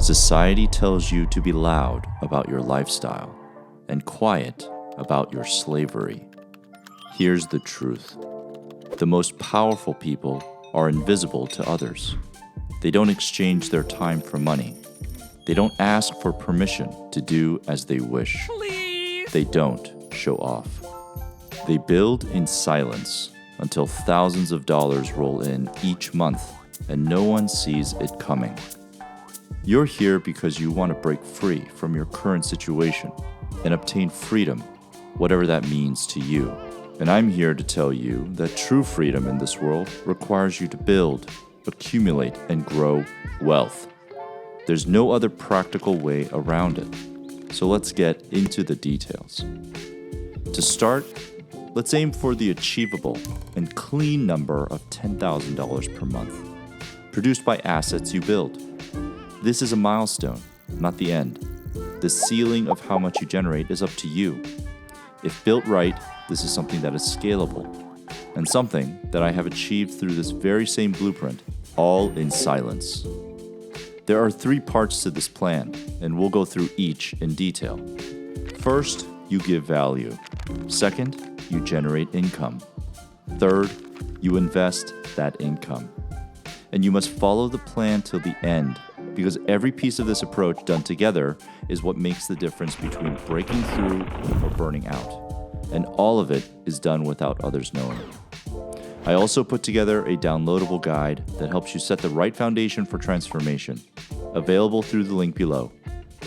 Society tells you to be loud about your lifestyle and quiet about your slavery. Here's the truth. The most powerful people are invisible to others. They don't exchange their time for money. They don't ask for permission to do as they wish. Please. They don't show off. They build in silence until thousands of dollars roll in each month and no one sees it coming. You're here because you want to break free from your current situation and obtain freedom, whatever that means to you. And I'm here to tell you that true freedom in this world requires you to build, accumulate, and grow wealth. There's no other practical way around it. So let's get into the details. To start, let's aim for the achievable and clean number of $10,000 per month, produced by assets you build. This is a milestone, not the end. The ceiling of how much you generate is up to you. If built right, this is something that is scalable, and something that I have achieved through this very same blueprint, all in silence. There are 3 parts to this plan, and we'll go through each in detail. First, you give value. Second, you generate income. Third, you invest that income. And you must follow the plan till the end, because every piece of this approach done together is what makes the difference between breaking through or burning out. And all of it is done without others knowing. I also put together a downloadable guide that helps you set the right foundation for transformation, available through the link below.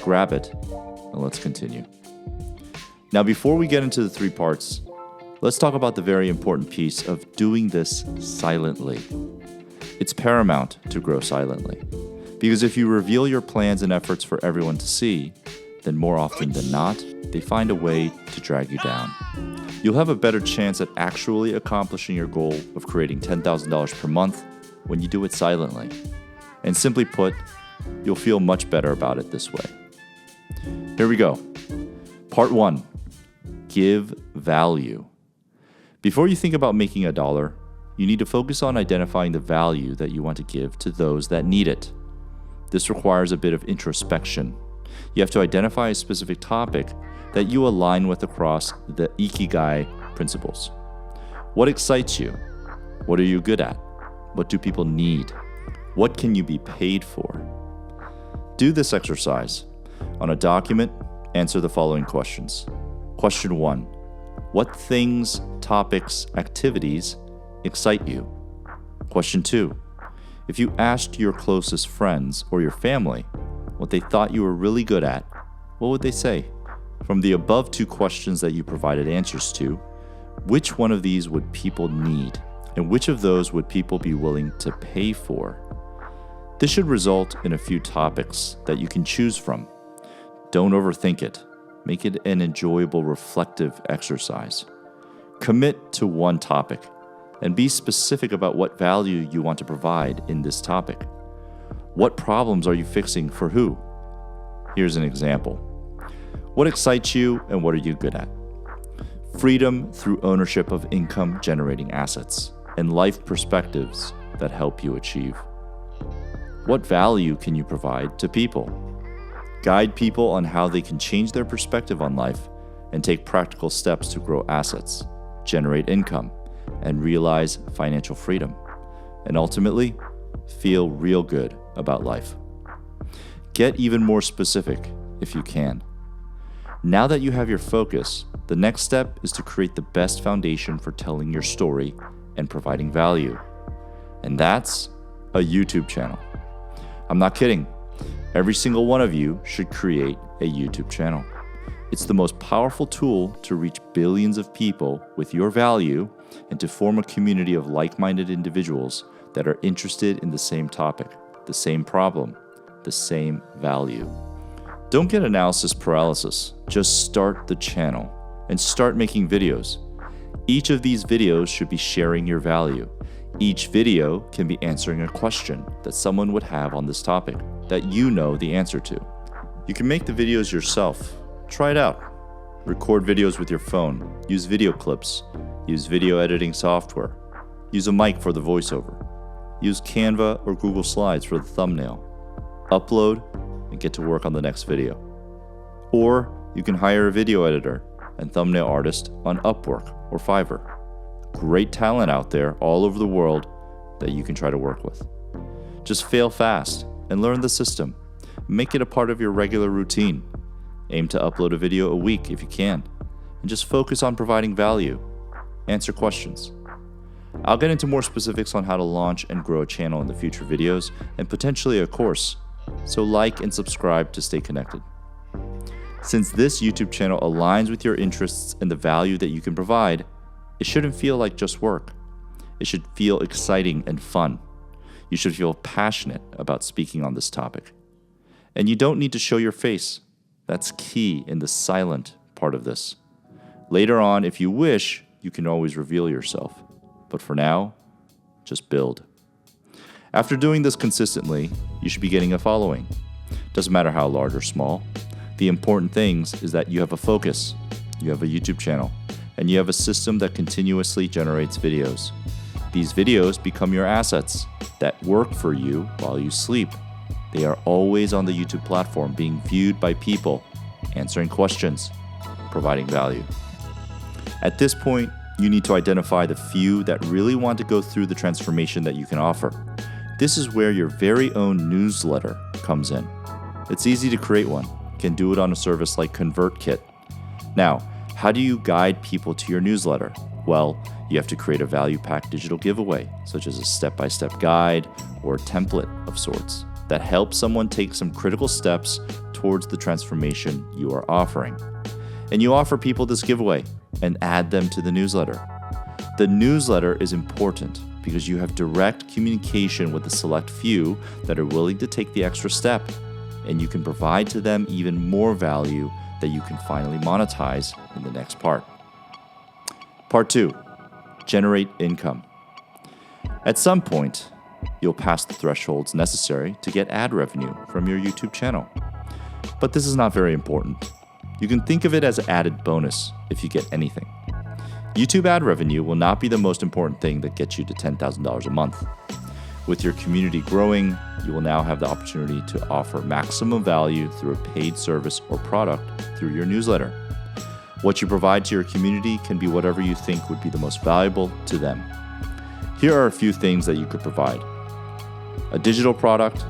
Grab it, and let's continue. Now, before we get into the 3 parts, let's talk about the very important piece of doing this silently. It's paramount to grow silently, because if you reveal your plans and efforts for everyone to see, then more often than not, they find a way to drag you down. You'll have a better chance at actually accomplishing your goal of creating $10,000 per month when you do it silently. And simply put, you'll feel much better about it this way. Here we go. Part 1, give value. Before you think about making $1, you need to focus on identifying the value that you want to give to those that need it. This requires a bit of introspection. You have to identify a specific topic that you align with across the Ikigai principles. What excites you? What are you good at? What do people need? What can you be paid for? Do this exercise. On a document, answer the following questions. Question 1. What things, topics, activities excite you? Question 2. If you asked your closest friends or your family what they thought you were really good at, what would they say? From the above 2 questions that you provided answers to, which one of these would people need, and which of those would people be willing to pay for? This should result in a few topics that you can choose from. Don't overthink it. Make it an enjoyable, reflective exercise. Commit to one topic and be specific about what value you want to provide in this topic. What problems are you fixing for who? Here's an example. What excites you and what are you good at? Freedom through ownership of income-generating assets and life perspectives that help you achieve. What value can you provide to people? Guide people on how they can change their perspective on life and take practical steps to grow assets, generate income, and realize financial freedom, and ultimately, feel real good about life. Get even more specific if you can. Now that you have your focus, the next step is to create the best foundation for telling your story and providing value. And that's a YouTube channel. I'm not kidding. Every single one of you should create a YouTube channel. It's the most powerful tool to reach billions of people with your value and to form a community of like-minded individuals that are interested in the same topic, the same problem, the same value. Don't get analysis paralysis. Just start the channel and start making videos. Each of these videos should be sharing your value. Each video can be answering a question that someone would have on this topic that you know the answer to. You can make the videos yourself. Try it out. Record videos with your phone. Use video clips. Use video editing software. Use a mic for the voiceover. Use Canva or Google Slides for the thumbnail. Upload, and get to work on the next video. Or you can hire a video editor and thumbnail artist on Upwork or Fiverr. Great talent out there all over the world that you can try to work with. Just fail fast and learn the system. Make it a part of your regular routine. Aim to upload a video a week if you can, and just focus on providing value. Answer questions. I'll get into more specifics on how to launch and grow a channel in the future videos and potentially a course, so like and subscribe to stay connected. Since this YouTube channel aligns with your interests and the value that you can provide, it shouldn't feel like just work. It should feel exciting and fun. You should feel passionate about speaking on this topic. And you don't need to show your face. That's key in the silent part of this. Later on, if you wish, you can always reveal yourself. But for now, just build. After doing this consistently, you should be getting a following. Doesn't matter how large or small. The important things is that you have a focus, you have a YouTube channel, and you have a system that continuously generates videos. These videos become your assets that work for you while you sleep. They are always on the YouTube platform, being viewed by people, answering questions, providing value. At this point, you need to identify the few that really want to go through the transformation that you can offer. This is where your very own newsletter comes in. It's easy to create one. You can do it on a service like ConvertKit. Now, how do you guide people to your newsletter? Well, you have to create a value-packed digital giveaway, such as a step-by-step guide or a template of sorts that helps someone take some critical steps towards the transformation you are offering. And you offer people this giveaway and add them to the newsletter. The newsletter is important because you have direct communication with the select few that are willing to take the extra step, and you can provide to them even more value that you can finally monetize in the next part. Part 2, generate income. At some point, you'll pass the thresholds necessary to get ad revenue from your YouTube channel. But this is not very important. You can think of it as an added bonus if you get anything. YouTube ad revenue will not be the most important thing that gets you to $10,000 a month. With your community growing, you will now have the opportunity to offer maximum value through a paid service or product through your newsletter. What you provide to your community can be whatever you think would be the most valuable to them. Here are a few things that you could provide: a digital product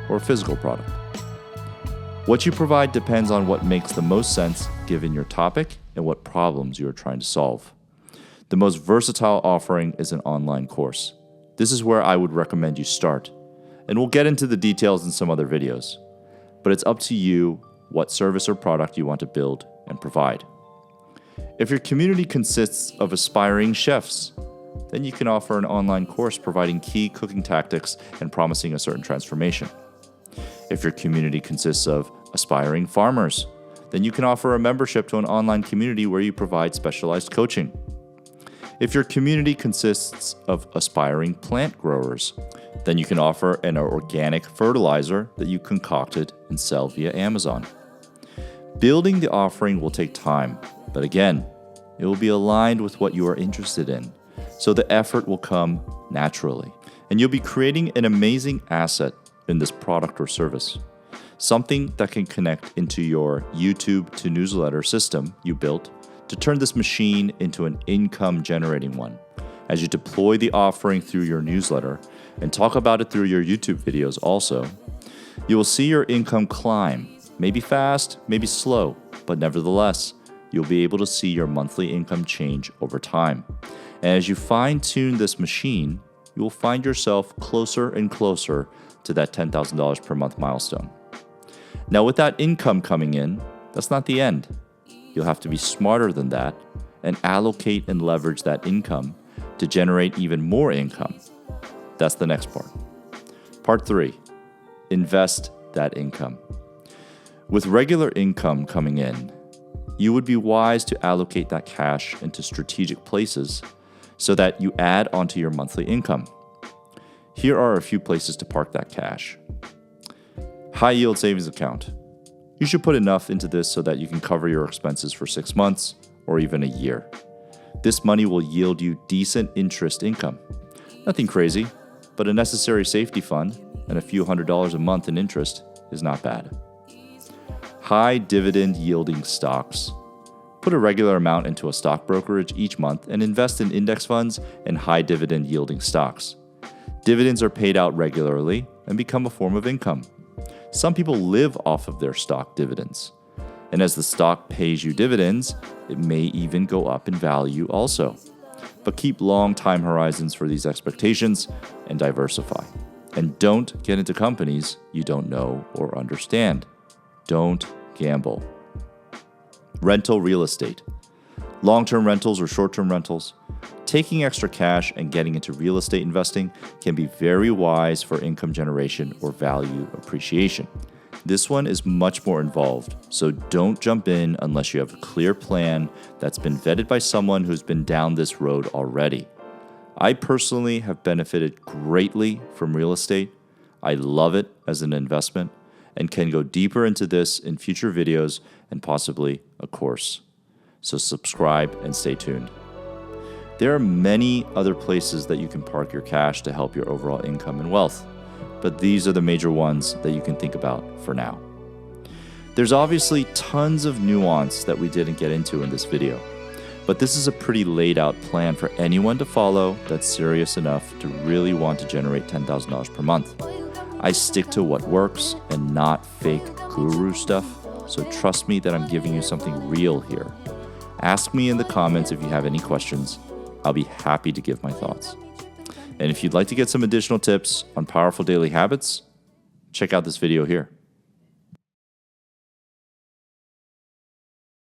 or a physical product. What you provide depends on what makes the most sense given your topic and what problems you are trying to solve. The most versatile offering is an online course. This is where I would recommend you start, and we'll get into the details in some other videos. But it's up to you what service or product you want to build and provide. If your community consists of aspiring chefs, then you can offer an online course providing key cooking tactics and promising a certain transformation. If your community consists of aspiring farmers, then you can offer a membership to an online community where you provide specialized coaching. If your community consists of aspiring plant growers, then you can offer an organic fertilizer that you concocted and sell via Amazon. Building the offering will take time, but again, it will be aligned with what you are interested in, so the effort will come naturally, and you'll be creating an amazing asset in this product or service, something that can connect into your YouTube to newsletter system you built to turn this machine into an income-generating one. As you deploy the offering through your newsletter and talk about it through your YouTube videos also, you will see your income climb, maybe fast, maybe slow, but nevertheless, you'll be able to see your monthly income change over time. And as you fine-tune this machine, you will find yourself closer and closer to that $10,000 per month milestone. Now, with that income coming in, that's not the end. You'll have to be smarter than that and allocate and leverage that income to generate even more income. That's the next part. Part 3, invest that income. With regular income coming in, you would be wise to allocate that cash into strategic places so that you add onto your monthly income. Here are a few places to park that cash. High yield savings account. You should put enough into this so that you can cover your expenses for 6 months or even a year. This money will yield you decent interest income. Nothing crazy, but a necessary safety fund and a few $100s a month in interest is not bad. High dividend yielding stocks. Put a regular amount into a stock brokerage each month and invest in index funds and high dividend yielding stocks. Dividends are paid out regularly and become a form of income. Some people live off of their stock dividends. And as the stock pays you dividends, it may even go up in value also. But keep long time horizons for these expectations and diversify. And don't get into companies you don't know or understand. Don't gamble. Rental real estate. Long-term rentals or short-term rentals. Taking extra cash and getting into real estate investing can be very wise for income generation or value appreciation. This one is much more involved, so don't jump in unless you have a clear plan that's been vetted by someone who's been down this road already. I personally have benefited greatly from real estate. I love it as an investment and can go deeper into this in future videos and possibly a course. So subscribe and stay tuned. There are many other places that you can park your cash to help your overall income and wealth, but these are the major ones that you can think about for now. There's obviously tons of nuance that we didn't get into in this video, but this is a pretty laid out plan for anyone to follow that's serious enough to really want to generate $10,000 per month. I stick to what works and not fake guru stuff, so trust me that I'm giving you something real here. Ask me in the comments if you have any questions. I'll be happy to give my thoughts. And if you'd like to get some additional tips on powerful daily habits, check out this video here.